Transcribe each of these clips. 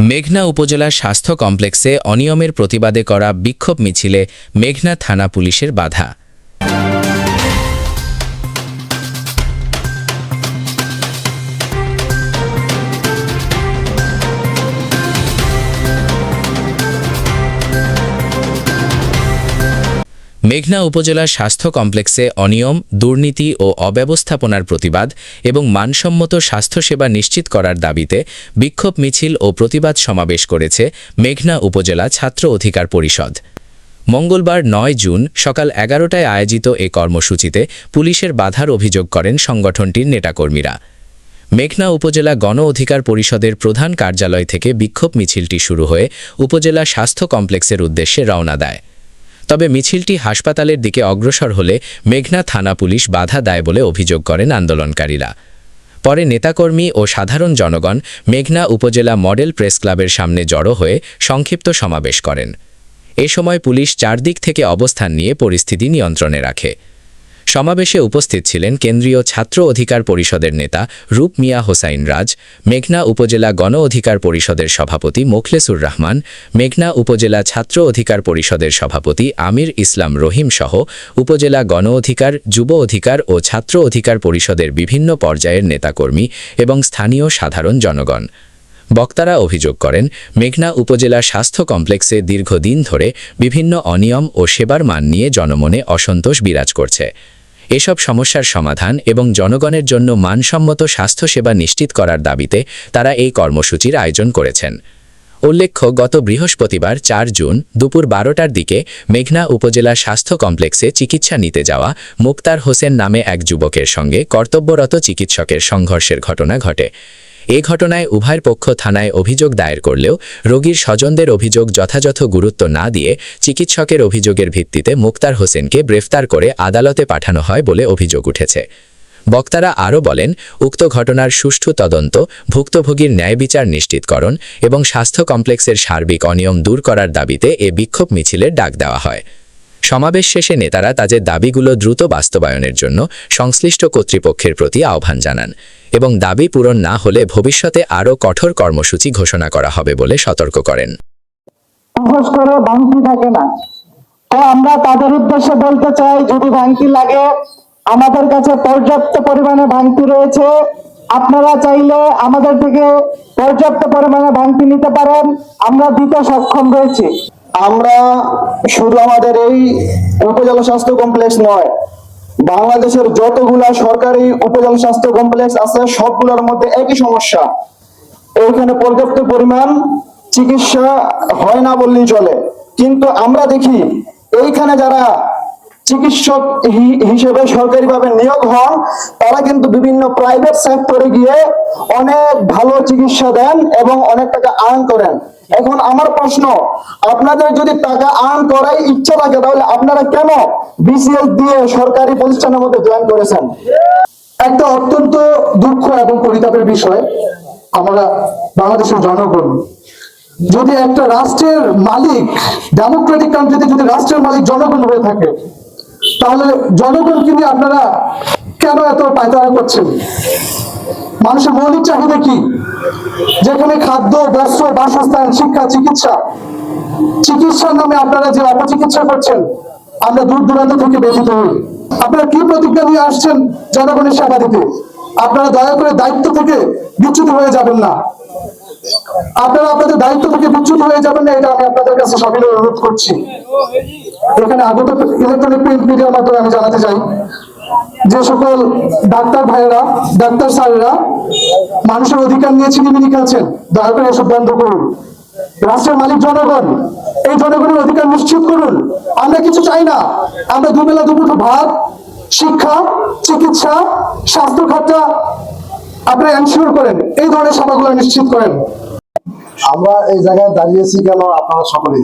মেঘনা উপজেলা স্বাস্থ্য কমপ্লেক্সে অনিয়মের প্রতিবাদে করা বিক্ষোভ মিছিলে মেঘনা থানা পুলিশের বাধা। মেঘনা উপজেলা স্বাস্থ্য কমপ্লেক্সে অনিয়ম, দুর্নীতি ও অব্যবস্থাপনার প্রতিবাদ এবং মানসম্মত স্বাস্থ্যসেবা নিশ্চিত করার দাবিতে বিক্ষোভ মিছিল ও প্রতিবাদ সমাবেশ করেছে মেঘনা উপজেলা ছাত্র অধিকার পরিষদ। মঙ্গলবার ৯ জুন সকাল ১১টায় আয়োজিত এ কর্মসূচিতে পুলিশের বাধার অভিযোগ করেন সংগঠনটির নেতাকর্মীরা। মেঘনা উপজেলা গণ অধিকার পরিষদের প্রধান কার্যালয় থেকে বিক্ষোভ মিছিলটি শুরু হয়ে উপজেলা স্বাস্থ্য কমপ্লেক্সের উদ্দেশ্যে রওনা দেয়। তবে মিছিলটি হাসপাতালের দিকে অগ্রসর হলে মেঘনা থানা পুলিশ বাধা দেয় বলে অভিযোগ করেন আন্দোলনকারীরা। পরে নেতাকর্মী ও সাধারণ জনগণ মেঘনা উপজেলা মডেল প্রেস ক্লাবের সামনে জড়ো হয়ে সংক্ষিপ্ত সমাবেশ করেন। এ সময় পুলিশ চারদিক থেকে অবস্থান নিয়ে পরিস্থিতি নিয়ন্ত্রণে রাখে। সমাবেশে উপস্থিত ছিলেন কেন্দ্রীয় ছাত্র অধিকার পরিষদের নেতা রূপ মিয়া হোসাইন রাজ, মেঘনা উপজেলা গণ অধিকার পরিষদের সভাপতি মোখলেসুর রহমান, মেঘনা উপজেলা ছাত্র অধিকার পরিষদের সভাপতি আমির ইসলাম রহিম সহ উপজেলা গণ অধিকার, যুব অধিকার ও ছাত্র অধিকার পরিষদের বিভিন্ন পর্যায়ের নেতাকর্মী এবং স্থানীয় সাধারণ জনগণ। বক্তারা অভিযোগ করেন, মেঘনা উপজেলা স্বাস্থ্য কমপ্লেক্সে দীর্ঘদিন ধরে বিভিন্ন অনিয়ম ও সেবার মান নিয়ে জনমনে অসন্তোষ বিরাজ করছে। এসব সমস্যার সমাধান এবং জনগণের জন্য মানসম্মত স্বাস্থ্যসেবা নিশ্চিত করার দাবিতে তারা এই কর্মসূচির আয়োজন করেছেন। উল্লেখ্য, গত বৃহস্পতিবার ৪ জুন দুপুর ১২টার দিকে মেঘনা উপজেলা স্বাস্থ্য কমপ্লেক্সে চিকিৎসা নিতে যাওয়া মুক্তার হোসেন নামে এক যুবকের সঙ্গে কর্তব্যরত চিকিৎসকের সংঘর্ষের ঘটনা ঘটে। এ ঘটনায় উভয় পক্ষ থানায় অভিযোগ দায়ের করলেও রোগীর স্বজনদের অভিযোগ যথাযথ গুরুত্ব না দিয়ে চিকিৎসকের অভিযোগের ভিত্তিতে মুক্তার হোসেনকে গ্রেফতার করে আদালতে পাঠানো হয় বলে অভিযোগ উঠেছে। বক্তারা আরও বলেন, উক্ত ঘটনার সুষ্ঠু তদন্ত, ভুক্তভোগীর ন্যায় বিচার নিশ্চিতকরণ এবং স্বাস্থ্য কমপ্লেক্সের সার্বিক অনিয়ম দূর করার দাবিতে এ বিক্ষোভ মিছিলের ডাক দেওয়া হয়। সমাবেশ শেষে নেতারা তাদের দাবিগুলো দ্রুত বাস্তবায়নের জন্য সংশ্লিষ্ট কর্তৃপক্ষের প্রতি আহ্বান জানান এবং দাবি পূরণ না হলে ভবিষ্যতে আরও কঠোর কর্মসূচি ঘোষণা করা হবে বলে সতর্ক করেন। আমরা তাদের উদ্দেশ্যে বলতে চাই, যদি ভাঙতি লাগে, আমাদের কাছে পর্যাপ্ত পরিমাণে ভাঙতি রয়েছে। আপনারা চাইলে আমাদের থেকে পর্যাপ্ত পরিমাণে ভাঙতি নিতে পারেন, আমরা দিতে সক্ষম রয়েছি। আমরা শুধু আমাদের এই উপজেলা স্বাস্থ্য কমপ্লেক্স নয়, বাংলাদেশের যতগুলা সরকারি উপজেলা স্বাস্থ্য কমপ্লেক্স আছে সবগুলোর মধ্যে একই সমস্যা। এখানে পর্যাপ্ত পরিমাণ চিকিৎসা হয় না বললেই চলে। কিন্তু আমরা দেখি এইখানে যারা চিকিৎসক হিসেবে সরকারিভাবে নিয়োগ হন, তারা কিন্তু বিভিন্ন প্রাইভেট সেক্টরে গিয়ে অনেক ভালো চিকিৎসা দেন এবং অনেক টাকা আর্ন করেন। এখন আমার প্রশ্ন, আপনাদের যদি টাকা আর্ন করার ইচ্ছা থাকে তাহলে আপনারা কেন বিসিএস দিয়ে সরকারি প্রতিষ্ঠানের মধ্যে জয়েন করেছেন? একটা অত্যন্ত দুঃখ এবং পরিতাপের বিষয়, আমরা বাংলাদেশের জনগণ যদি একটা রাষ্ট্রের মালিক, ডেমোক্রেটিক কান্ট্রিতে যদি রাষ্ট্রের মালিক জনগণ হয়ে থাকে, তাহলে জনগণকে নিয়ে আপনারা কেন এত পায়তারা করছেন? মানুষের মৌলিক চাহিদা কি? যেখানে খাদ্য, বস্ত্র, বাসস্থান, শিক্ষা, চিকিৎসার নামে আপনারা যে অপচিকিৎসা করছেন, আমরা দূর দূরান্ত থেকে ব্যথিত হই। আপনারা কি প্রতিজ্ঞা নিয়ে আসছেন জনগণের সেবা দিতে? আপনারা দয়া করে দায়িত্ব থেকে বিচ্যুত হয়ে যাবেন না। আপনারা আপনাদের দায়িত্ব থেকে বিচ্যুত হয়ে যাবেন না, এটা আমি আপনাদের কাছে সবিনয় অনুরোধ করছি। এখানে আগত ইলেকট্রনিক প্রিন্ট মিডিয়ার মাধ্যমে আমি জানাতে চাই, যে সকল ডাক্তার ভাইয়েরা, ডাক্তার স্যারেরা মানুষের অধিকার নিয়ে ছিনিমিনি খেলছেন, দয়া করে এসব বন্ধ করুন। রাষ্ট্রের মালিক জনগণ, এই জনগণের অধিকার নিশ্চিত করুন। আমরা কিছু চাই না, আমরা দুবেলা দুমুঠো ভাত, শিক্ষা, চিকিৎসা, স্বাস্থ্য খাতটা আপনারা এনশিওর করেন, এই ধরনের সেবাগুলো নিশ্চিত করেন। আমরা এই জায়গায় দাঁড়িয়েছি কেন আপনারা সকলেই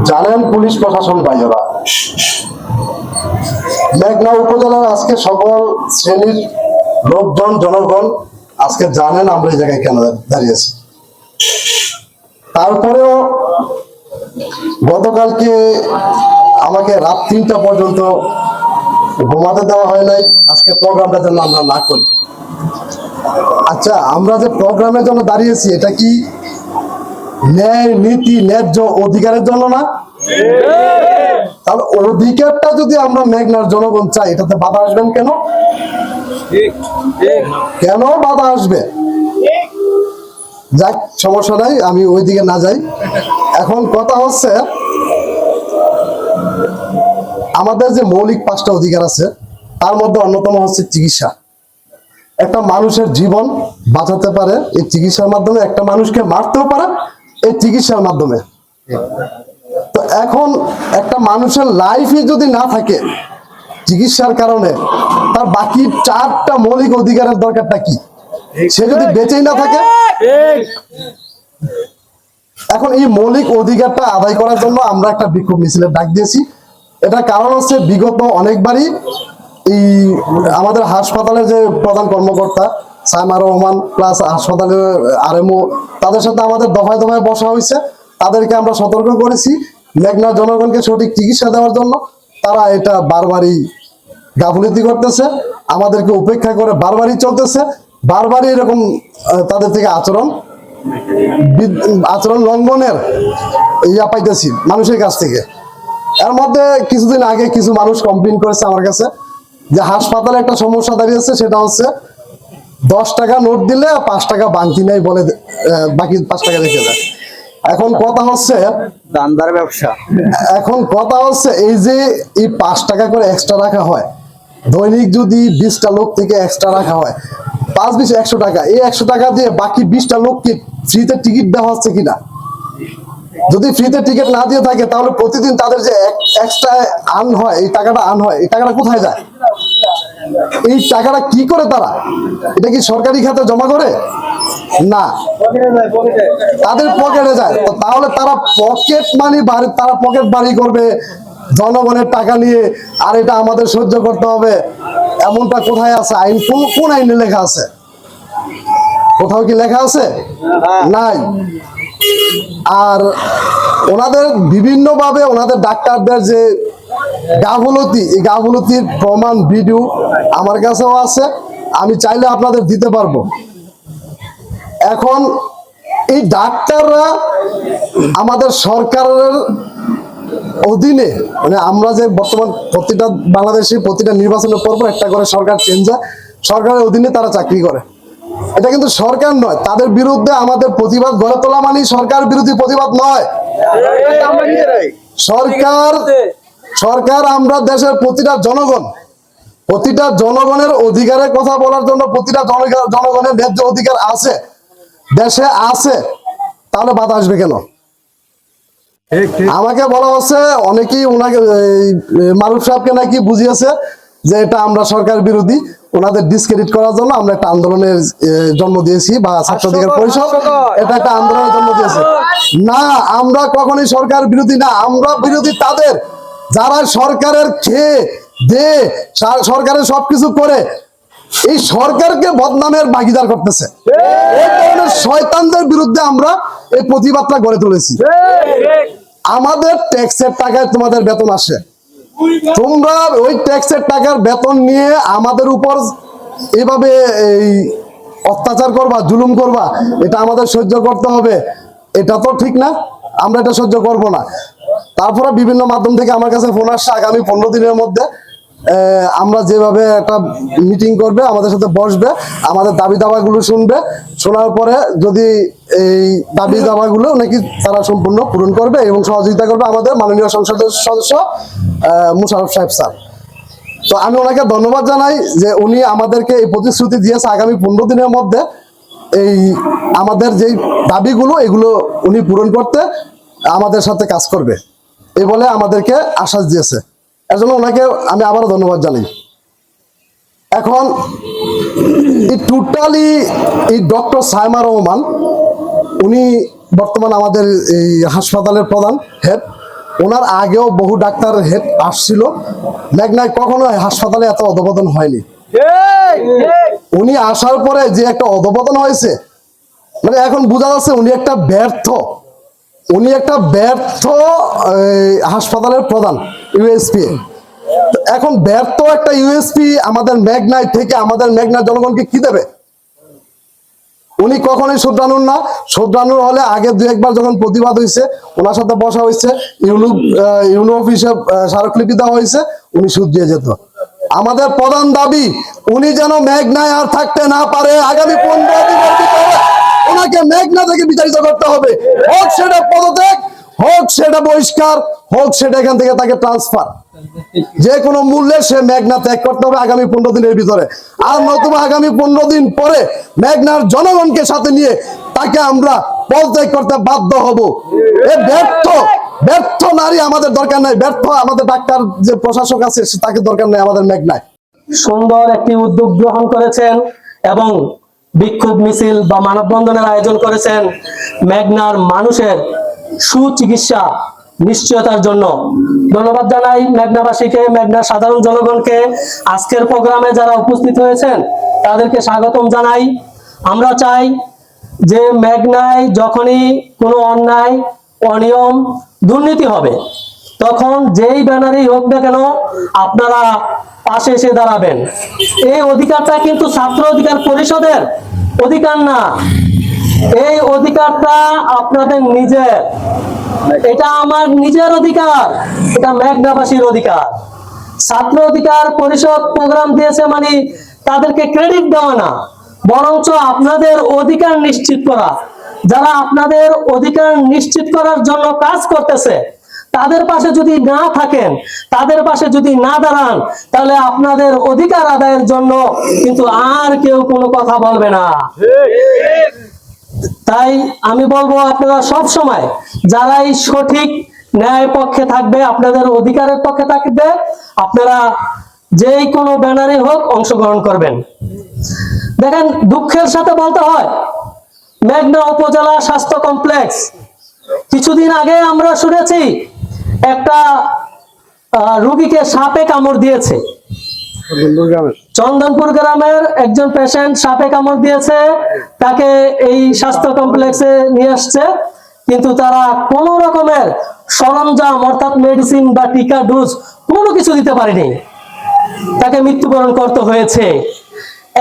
জানেন। পুলিশ প্রশাসন ভাইয়েরা, মেঘনা উপজেলার আজকে সকল শ্রেণীর লোকজন, জনগণ আজকে জানেন আমরা এই জায়গায় কেন দাঁড়িয়েছি। তারপরেও গতকালকে আমাকে রাত ৩টা পর্যন্ত ঘুমাতে দেওয়া হয় নাই, আজকে প্রোগ্রামটা যেন আমরা না করি। আচ্ছা, আমরা যে প্রোগ্রামের জন্য দাঁড়িয়েছি এটা কি ন্যায় নীতি ন্যায্য অধিকারের জন্য না? তাহলে অধিকারটা যদি আমরা মেঘনার জনগণ চাই, এটাতে বাধা আসবেন কেন? কেন বাধা আসবে? যাক, সমস্যা নাই, আমি ওইদিকে না যাই। এখন কথা হচ্ছে, আমাদের যে মৌলিক 5টা অধিকার আছে তার মধ্যে অন্যতম হচ্ছে চিকিৎসা। একটা মানুষের জীবন বাঁচাতে পারে এই চিকিৎসার মাধ্যমে, একটা মানুষকে মারতেও পারে এই চিকিৎসার মাধ্যমে। তো এখন একটা মানুষের লাইফই যদি না থাকে চিকিৎসার কারণে, তার বাকি 4টা মৌলিক অধিকারের দরকারটা কি? সে যদি বেঁচেই না থাকে। এখন এই মৌলিক অধিকারটা আদায় করার জন্য আমরা একটা বিক্ষোভ মিছিলের ডাক দিয়েছি। এটা কারণ হচ্ছে, বিগত অনেকবারই এই আমাদের হাসপাতালের যে প্রধান কর্মকর্তা সাইমা রহমান প্লাস হাসপাতালের আরএমও, তাদের সাথে আমাদের দফায় দফায় বসা হয়েছে। তাদেরকে আমরা সতর্ক করেছি মেঘনা জনগণকে সঠিক চিকিৎসা দেওয়ার জন্য। তারা এটা বারবারই গাফিলতি করতেছে, আমাদেরকে উপেক্ষা করে বারবারই চলতেছে, বারবারই এরকম তাদের থেকে আচরণ লঙ্ঘনের ইয়া পাইতেছি মানুষের কাছ থেকে। এর মধ্যে কিছুদিন আগে কিছু মানুষ কমপ্লেন করেছে আমার কাছে যে হাসপাতালে একটা সমস্যা দাঁড়িয়েছে, সেটা হচ্ছে 10 টাকা নোট দিলে 5 টাকা বাংতি নেই বলে, বাকি 5 টাকা রেখে দেয়। এখন কথা হচ্ছে দানদার ব্যবসা। এখন কথা হচ্ছে, এই যে এই 5 টাকা করে এক্সট্রা রাখা হয়, দৈনিক যদি 20টা লোক থেকে এক্সট্রা রাখা হয়, 5-20 100 টাকা, এই 100 টাকা দিয়ে বাকি 20টা লোককে ফ্রিতে টিকিট দেওয়া হচ্ছে কিনা? যদি ফ্রিতে টিকিট না দিয়ে থাকে, তাহলে প্রতিদিন তাদের যে এক্সট্রা আর্ন হয়, এই টাকাটা আর্ন হয়, এই টাকাটা কোথায় যায়? এই টাকাটা কি করে তারা? এটা কি সরকারি খাতে জমা করে? না, তাদের পকেটে যায়। তো তাহলে তারা পকেট মানি তারা পকেট বাড়ি করবে জনগণের টাকা নিয়ে, আর এটা আমাদের সহ্য করতে হবে, এমনটা কোথায় আছে? আইন কোন আইনে লেখা আছে? কোথাও কি লেখা আছে? নাই। আর ওনাদের বিভিন্ন ভাবে ওনাদের ডাক্তারদের যে গাফলতি, এই গাফলতির প্রমাণ ভিডিও আমার কাছেও আছে, আমি চাইলে আপনাদের দিতে পারবো। এখন এই ডাক্তাররা আমাদের সরকারের অধীনে, মানে আমরা যে বর্তমান প্রতিটা বাংলাদেশে প্রতিটা নির্বাচনের পর একটা করে সরকার চেঞ্জ হয়, সরকারের অধীনে তারা চাকরি করে। এটা কিন্তু সরকার নয়, তাদের বিরুদ্ধে আমাদের প্রতিবাদ গড়ে তোলা মানে সরকার বিরোধী প্রতিবাদ নয়। সরকার আমরা দেশের প্রতিটা জনগণের অধিকারের কথা বলার জন্য, প্রতিটা জনগণের ন্যায্য অধিকার আছে, দেশে আছে, তাহলে বাধা আসবে কেন? আমাকে বলা হচ্ছে, অনেকেই ওনাকে মারুফ সাহেবকে নাকি বুঝিয়েছে যে এটা আমরা সরকার বিরোধী, ওনাদের ডিসক্রেডিট করার জন্য আমরা একটা আন্দোলনের জন্ম দিয়েছি, বা ছাত্র অধিকার পরিষদ এটা একটা আন্দোলনের জন্ম দিয়েছে। না, আমরা কখনোই সরকার বিরোধী না, আমরা বিরোধী তাদের যারা সরকারের খেয়ে দে, সরকারের সবকিছু করে এই সরকারকে বদনামের ভাগিদার করতেছে। এই ধরনের শয়তানদের বিরুদ্ধে আমরা এই প্রতিবাদটা গড়ে তুলেছি। আমাদের ট্যাক্সের টাকায় তোমাদের বেতন আসে, তোমরা ওই ট্যাক্সের টাকার বেতন নিয়ে আমাদের উপর এভাবে এই অত্যাচার করবা, জুলুম করবা, এটা আমাদের সহ্য করতে হবে। এটা তো ঠিক না, আমরা এটা সহ্য করব না। তারপরে বিভিন্ন মাধ্যম থেকে আমার কাছে ফোন আসছে, আগামী 15 দিনের মধ্যে আমরা যেভাবে একটা মিটিং করবে, আমাদের সাথে বসবে, আমাদের দাবি দাবাগুলো শুনবে, শোনার পরে যদি এই দাবি দাবাগুলো নাকি তারা সম্পূর্ণ পূরণ করবে এবং সহযোগিতা করবে আমাদের মাননীয় সংসদের সদস্য মুশারফ সাহেব স্যার। তো আমি ওনাকে ধন্যবাদ জানাই যে উনি আমাদেরকে এই প্রতিশ্রুতি দিয়েছে আগামী 15 দিনের মধ্যে এই আমাদের যেই দাবিগুলো এগুলো উনি পূরণ করতে আমাদের সাথে কাজ করবে, এই বলে আমাদেরকে আশ্বাস দিয়েছে। এর জন্য ওনাকে আমি আবারও ধন্যবাদ জানাই। এখন এই টোটালি এই ডক্টর সাইমা রহমান, উনি বর্তমান আমাদের এই হাসপাতালের প্রধান হেড। ওনার আগেও বহু ডাক্তার হেড আসছিল, মেঘনায় কখনো হাসপাতালে এত অধপতন হয়নি। উনি আসার পরে যে একটা অধপতন হয়েছে, মানে এখন বোঝা যাচ্ছে উনি একটা ব্যর্থ হাসপাতালের প্রধান ইউএসপি। এখন ব্যর্থ একটা ইউএসপি আমাদের মেঘনায় থেকে আমাদের মেঘনা জনগণকে কি দেবে? উনি কখনোই শুধরানুর না। শুধরানুর হলে আগে দু একবার যখন প্রতিবাদ হয়েছে, ওনার সাথে বসা হয়েছে, ইউনো অফিসে স্মারকলিপি দেওয়া হয়েছে, উনি শুধরিয়ে যেত। আমাদের প্রধান দাবি উনি যেন মেঘনায় আর থাকতে না পারে। আগামী 15 দিনের ভিতরে ওনাকে মেঘনা থেকে বিচারিত করতে হবে। হোক সেটা পদত্যাগ, হোক সেটা বহিষ্কার, হোক সেটা এখান থেকে তাকে ট্রান্সফার, যে কোনো মূল্যে সে মেঘনা ত্যাগ করতে হবে আগামী 15 দিনের ভিতরে। আর নতুবা আগামী 15 দিন পরে মেঘনার জনগণকে সাথে নিয়ে তাকে আমরা পদত্যাগ করতে বাধ্য হব। এ ব্যর্থ নারী আমাদের দরকার নাই, ব্যর্থ আমাদের ডাক্তার যে প্রশাসক আছে তাকে দরকার নাই আমাদের মেঘনায়। সুন্দর একটি উদ্যোগ গ্রহণ করেছেন এবং বিক্ষোভ মিছিল বা মানববন্ধনের আয়োজন করেছেন মেঘনার মানুষের সুচিকিৎসা নিশ্চয়তার জন্য। ধন্যবাদ জানাই মেঘনাবাসীকে, মেঘনার সাধারণ জনগণকে। আজকের প্রোগ্রামে যারা উপস্থিত হয়েছেন তাদেরকে স্বাগতম জানাই। আমরা চাই যে মেঘনায় যখনই কোনো অন্যায়, অনিয়ম, দুর্নীতি হবে, তখন যেই ব্যানারই হোক না কেন আপনারা পাশে এসে দাঁড়াবেন। এই অধিকারটা কিন্তু ছাত্র অধিকার পরিষদের অধিকার না, এই অধিকারটা আপনাদের নিজের। এটা আমার নিজের অধিকার, এটা মেঘনাবাসীর অধিকার। ছাত্র অধিকার পরিষদ প্রোগ্রাম দিয়েছে মানে তাদেরকে ক্রেডিট দেওয়া না, বরঞ্চ আপনাদের অধিকার নিশ্চিত করা। যারা আপনাদের অধিকার নিশ্চিত করার জন্য কাজ করতেছে তাদের পাশে যদি না থাকেন, তাদের পাশে যদি না দাঁড়ান, তাহলে আপনাদের অধিকার আদায়ের জন্য কিন্তু আর কেউ কোনো কথা বলবে না। তাই আমি বলবো আপনারা সব সময় যারাই সঠিক ন্যায় পক্ষে থাকবে, আপনাদের অধিকারের পক্ষে থাকবে, আপনারা যেই কোনো ব্যানারে হোক অংশগ্রহণ করবেন। দেখেন, দুঃখের সাথে বলতে হয় মেঘনা উপজেলা স্বাস্থ্য কমপ্লেক্স কিছুদিন আগে আমরা শুনেছি একটা রোগীকে সাপে কামড় দিয়েছে। চন্দনপুর গ্রামের একজন পেশেন্ট সাপে কামড় দিয়েছে, তাকে এই স্বাস্থ্য কমপ্লেক্সে নিয়ে আসছে, কিন্তু তারা কোন রকমের সরঞ্জাম অর্থাৎ মেডিসিন বা টিকা ডোজ কোনো কিছু দিতে পারেনি, তাকে মৃত্যুবরণ করতে হয়েছে।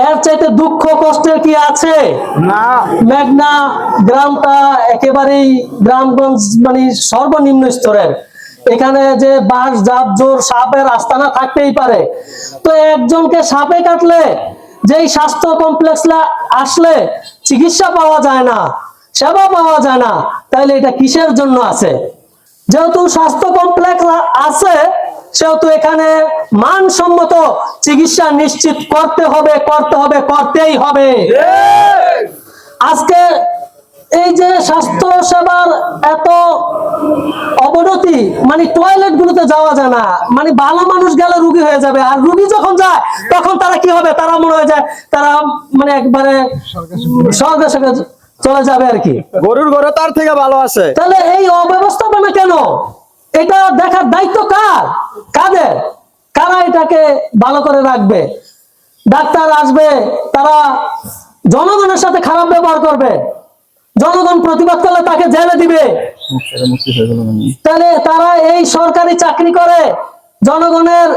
এর চাইতে দুঃখ কষ্টের কি আছে? না। মেঘনা গ্রামটা একেবারেই গ্রামগঞ্জ মানে সর্বনিম্ন স্তরের, এখানে যে বাস জাপ জোর সাপের আস্তানা থাকতেই পারে। তো একজনকে সাপে কাটলে যেই স্বাস্থ্য কমপ্লেক্স আসলে চিকিৎসা পাওয়া যায় না, সেবা পাওয়া যায় না, তাহলে এটা কিসের জন্য আছে? যেহেতু স্বাস্থ্য কমপ্লেক্স আছে সেহেতু এখানে মানসম্মত চিকিৎসা নিশ্চিত করতেই হবে। আজকে এই যে স্বাস্থ্য সেবার এত অবনতি, মানে টয়লেট গুলোতে যাওয়া যায় না, মানে ভালো মানুষ গেলে রুগী হয়ে যাবে, আর রুগী যখন যায় তখন তারা কি হবে, তারা মনে হয়ে যায় তারা মানে একবারে স্বর্গে চলে যাবে আর কি। গরুর ঘরে তার থেকে ভালো আছে। তাহলে এই অব্যবস্থাপনা কেন? এটা দেখার দায়িত্ব কাদের? কারা এটাকে ভালো করে রাখবে? ডাক্তার আসবে, তারা জনগণের সাথে খারাপ ব্যবহার করবে, জনগণ প্রতিবাদ করলে তাকে জেলে দিবে। তাহলে তারা এই সরকারি চাকরি করে জনগণের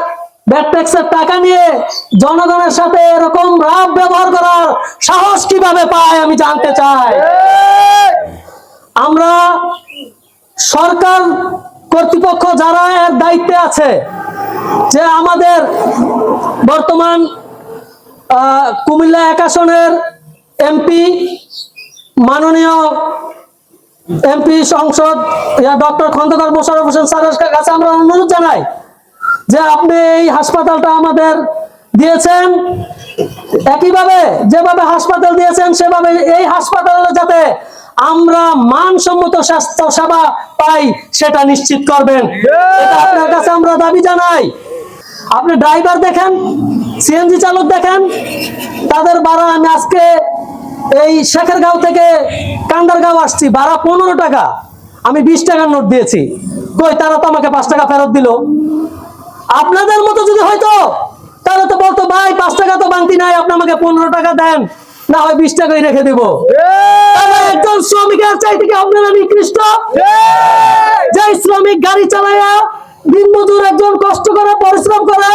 ভ্যাট ট্যাক্সের টাকা নিয়ে জনগণের সাথে এরকম রাফ ব্যবহার করার সাহস কিভাবে পায় আমি জানতে চাই। আমরা সরকার কর্তৃপক্ষ যারা এর দায়িত্বে আছে, যে আমাদের বর্তমান কুমিল্লা 1 আসনের এমপি, মাননীয় এমপি সংসদ ডক্টর খন্দকার মোশাররফ হোসেন স্যারের কাছে আমরা অনুরোধ জানাই যে আপনি এই হাসপাতালটা আমাদের দিয়েছেন, একইভাবে যেভাবে হাসপাতাল দিয়েছেন সেভাবে এই হাসপাতালে যাতে আমরা মানসম্মত স্বাস্থ্য সেবা পাই সেটা নিশ্চিত করবেন, এটা আপনার কাছে আমরা দাবি জানাই। আপনি ড্রাইভার দেখেন, সিএনজি চালক দেখেন, তাদের ভাড়া, আমি আজকে এই শেখেরগাঁও থেকে কান্দারগাঁও আসছি, ভাড়া 15 টাকা, আমি 20 টাকার নোট দিয়েছি, কই তারা তো আমাকে 5 টাকা ফেরত দিল। আপনাদের মতো যদি হয়তো তাহলে তো বলতো ভাই 5 টাকা তো বাংতি নাই, আপনি আমাকে 15 টাকা দেন, না হয় 20 টাকাই রেখে দেব। একজন শ্রমিকের চাইতে কি আপনারা নিকৃষ্ট? যে শ্রমিক গাড়ি চালায়া দিনমজুর একজন কষ্ট করে পরিশ্রম করে,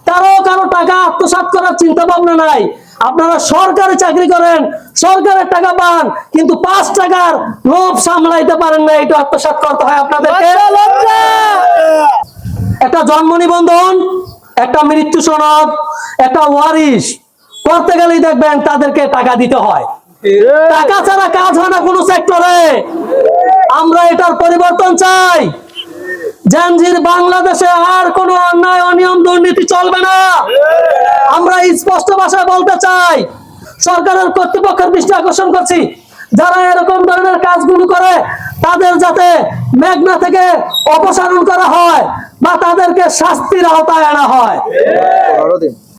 তারও কারো টাকা আত্মসাৎ করার চিন্তা ভাবনা নাই, আপনারা সরকারি চাকরি করেন, সরকারের টাকা পান, কিন্তু 5 টাকার লোভ সামলাইতে পারেন না, এটা আত্মসাৎ করতে হয় আপনাদেরকে। একটা জন্ম নিবন্ধন, একটা মৃত্যু সনদ, একটা ওয়ারিশ করতে গেলেই দেখবেন তাদেরকে টাকা দিতে হয়। টাকা ছাড়া কাজ হয় না কোনো সেক্টরে। আমরা এটার পরিবর্তন চাই। জাঞ্জির বাংলাদেশে আর কোনো অন্যায় অনিয়ম দুর্নীতি চলবে না। আমরা স্পষ্ট ভাষায় বলতে চাই, সরকারের কর্তৃপক্ষের দৃষ্টি আকর্ষণ করছি, যারা এরকম ধরনের কাজগুলো করে তাদের যাতে মেঘনা থেকে অপসারণ করা হয় বা তাদেরকে শাস্তির আওতায় আনা হয়।